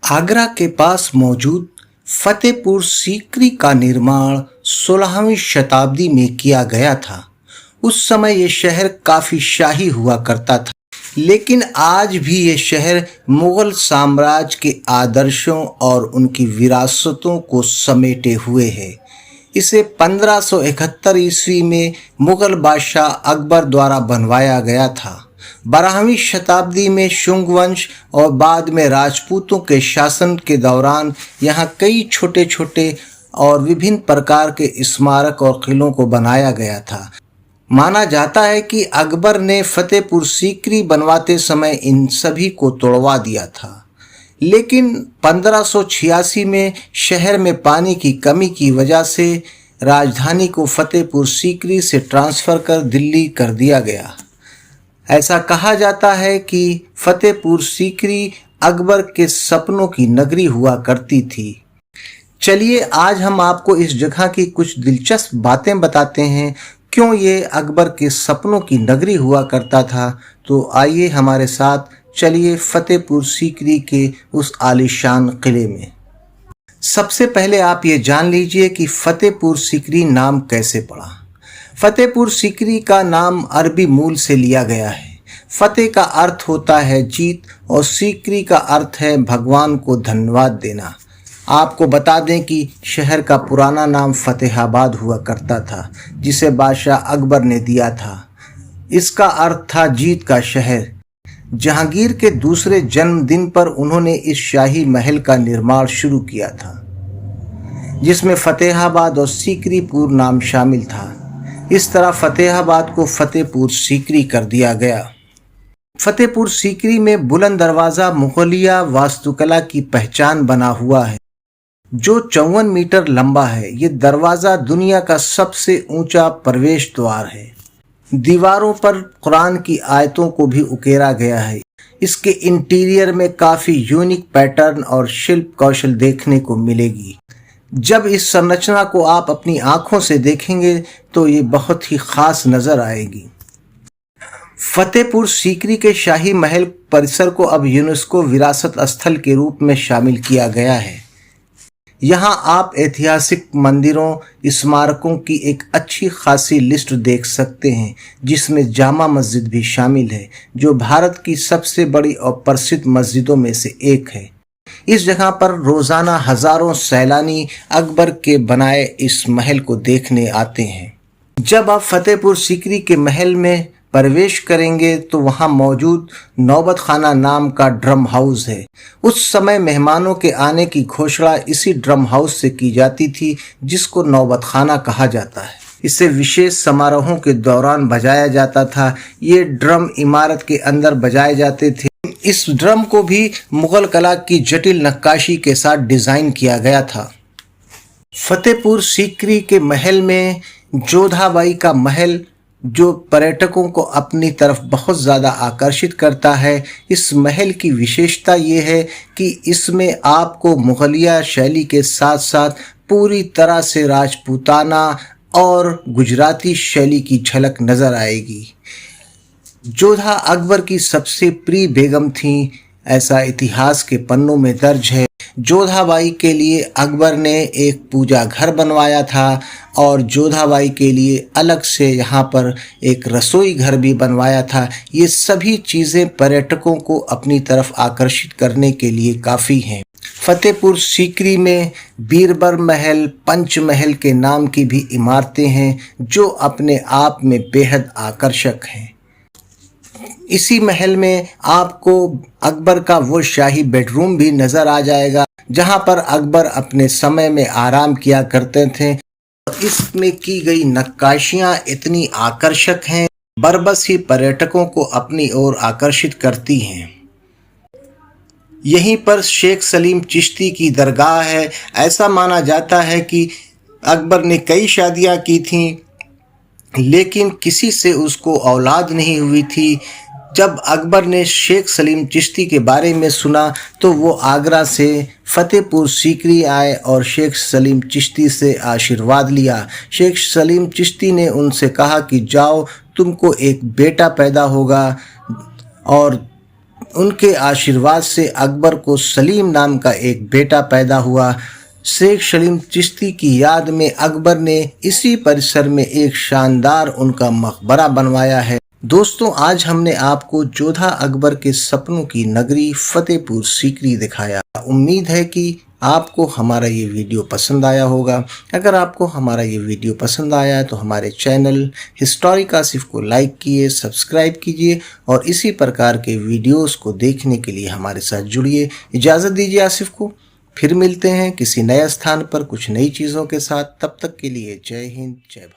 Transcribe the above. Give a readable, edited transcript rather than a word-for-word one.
आगरा के पास मौजूद फतेहपुर सीकरी का निर्माण 16वीं शताब्दी में किया गया था। उस समय ये शहर काफ़ी शाही हुआ करता था, लेकिन आज भी ये शहर मुग़ल साम्राज्य के आदर्शों और उनकी विरासतों को समेटे हुए है। इसे 1571 ईस्वी में मुग़ल बादशाह अकबर द्वारा बनवाया गया था। 12वीं शताब्दी में शुंग वंश और बाद में राजपूतों के शासन के दौरान यहाँ कई छोटे छोटे और विभिन्न प्रकार के स्मारक और किलों को बनाया गया था। माना जाता है कि अकबर ने फतेहपुर सीकरी बनवाते समय इन सभी को तोड़वा दिया था, लेकिन 1586 में शहर में पानी की कमी की वजह से राजधानी को फतेहपुर सीकरी से ट्रांसफ़र कर दिल्ली कर दिया गया। ऐसा कहा जाता है कि फतेहपुर सीकरी अकबर के सपनों की नगरी हुआ करती थी। चलिए आज हम आपको इस जगह की कुछ दिलचस्प बातें बताते हैं, क्यों ये अकबर के सपनों की नगरी हुआ करता था। तो आइए हमारे साथ चलिए फतेहपुर सीकरी के उस आलीशान किले में। सबसे पहले आप ये जान लीजिए कि फतेहपुर सीकरी नाम कैसे पड़ा। फतेहपुर सीकरी का नाम अरबी मूल से लिया गया है। फतेह का अर्थ होता है जीत और सीकरी का अर्थ है भगवान को धन्यवाद देना। आपको बता दें कि शहर का पुराना नाम फतेहाबाद हुआ करता था, जिसे बादशाह अकबर ने दिया था। इसका अर्थ था जीत का शहर। जहांगीर के दूसरे जन्मदिन पर उन्होंने इस शाही महल का निर्माण शुरू किया था, जिसमें फतेहाबाद और सीकरीपुर नाम शामिल था। इस तरह फतेहाबाद को फतेहपुर सीकरी कर दिया गया। फतेहपुर सीकरी में बुलंद दरवाज़ा मुगलिया वास्तुकला की पहचान बना हुआ है, जो 54 मीटर लंबा है। ये दरवाज़ा दुनिया का सबसे ऊंचा प्रवेश द्वार है। दीवारों पर कुरान की आयतों को भी उकेरा गया है। इसके इंटीरियर में काफ़ी यूनिक पैटर्न और शिल्प कौशल देखने को मिलेगी। जब इस संरचना को आप अपनी आंखों से देखेंगे तो ये बहुत ही ख़ास नज़र आएगी। फतेहपुर सीकरी के शाही महल परिसर को अब यूनेस्को विरासत स्थल के रूप में शामिल किया गया है। यहाँ आप ऐतिहासिक मंदिरों, स्मारकों की एक अच्छी खासी लिस्ट देख सकते हैं, जिसमें जामा मस्जिद भी शामिल है, जो भारत की सबसे बड़ी और प्रसिद्ध मस्जिदों में से एक है। इस जगह पर रोज़ाना हज़ारों सैलानी अकबर के बनाए इस महल को देखने आते हैं। जब आप फतेहपुर सीकरी के महल में प्रवेश करेंगे तो वहाँ मौजूद नौबत खाना नाम का ड्रम हाउस है। उस समय मेहमानों के आने की घोषणा इसी ड्रम हाउस से की जाती थी, जिसको नौबत खाना कहा जाता है। इसे विशेष समारोहों के दौरान बजाया जाता था। ये ड्रम इमारत के अंदर बजाए जाते थे। इस ड्रम को भी मुग़ल कला की जटिल नक्काशी के साथ डिज़ाइन किया गया था। फतेहपुर सीकरी के महल में जोधाबाई का महल, जो पर्यटकों को अपनी तरफ बहुत ज़्यादा आकर्षित करता है। इस महल की विशेषता ये है कि इसमें आपको मुग़लिया शैली के साथ साथ पूरी तरह से राजपूताना और गुजराती शैली की झलक नज़र आएगी। जोधा अकबर की सबसे प्रिय बेगम थी, ऐसा इतिहास के पन्नों में दर्ज है। जोधाबाई के लिए अकबर ने एक पूजा घर बनवाया था और जोधाबाई के लिए अलग से यहाँ पर एक रसोई घर भी बनवाया था। ये सभी चीज़ें पर्यटकों को अपनी तरफ आकर्षित करने के लिए काफ़ी हैं। फतेहपुर सीकरी में बीरबर महल, पंच महल के नाम की भी इमारतें हैं, जो अपने आप में बेहद आकर्षक हैं। इसी महल में आपको अकबर का वो शाही बेडरूम भी नज़र आ जाएगा, जहां पर अकबर अपने समय में आराम किया करते थे। इसमें की गई नक्काशियां इतनी आकर्षक हैं, बरबस ही पर्यटकों को अपनी ओर आकर्षित करती हैं। यहीं पर शेख सलीम चिश्ती की दरगाह है। ऐसा माना जाता है कि अकबर ने कई शादियां की थीं, लेकिन किसी से उसको औलाद नहीं हुई थी। जब अकबर ने शेख सलीम चिश्ती के बारे में सुना तो वो आगरा से फतेहपुर सीकरी आए और शेख सलीम चिश्ती से आशीर्वाद लिया। शेख सलीम चिश्ती ने उनसे कहा कि जाओ, तुमको एक बेटा पैदा होगा, और उनके आशीर्वाद से अकबर को सलीम नाम का एक बेटा पैदा हुआ। शेख सलीम चिश्ती की याद में अकबर ने इसी परिसर में एक शानदार उनका मकबरा बनवाया है। दोस्तों, आज हमने आपको जोधा अकबर के सपनों की नगरी फतेहपुर सीकरी दिखाया। उम्मीद है कि आपको हमारा ये वीडियो पसंद आया होगा। अगर आपको हमारा ये वीडियो पसंद आया है तो हमारे चैनल हिस्टोरिक आसिफ को लाइक कीजिए, सब्सक्राइब कीजिए और इसी प्रकार के वीडियोस को देखने के लिए हमारे साथ जुड़िए। इजाज़त दीजिए आसिफ को। फिर मिलते हैं किसी नए स्थान पर कुछ नई चीज़ों के साथ। तब तक के लिए जय हिंद, जय भारत।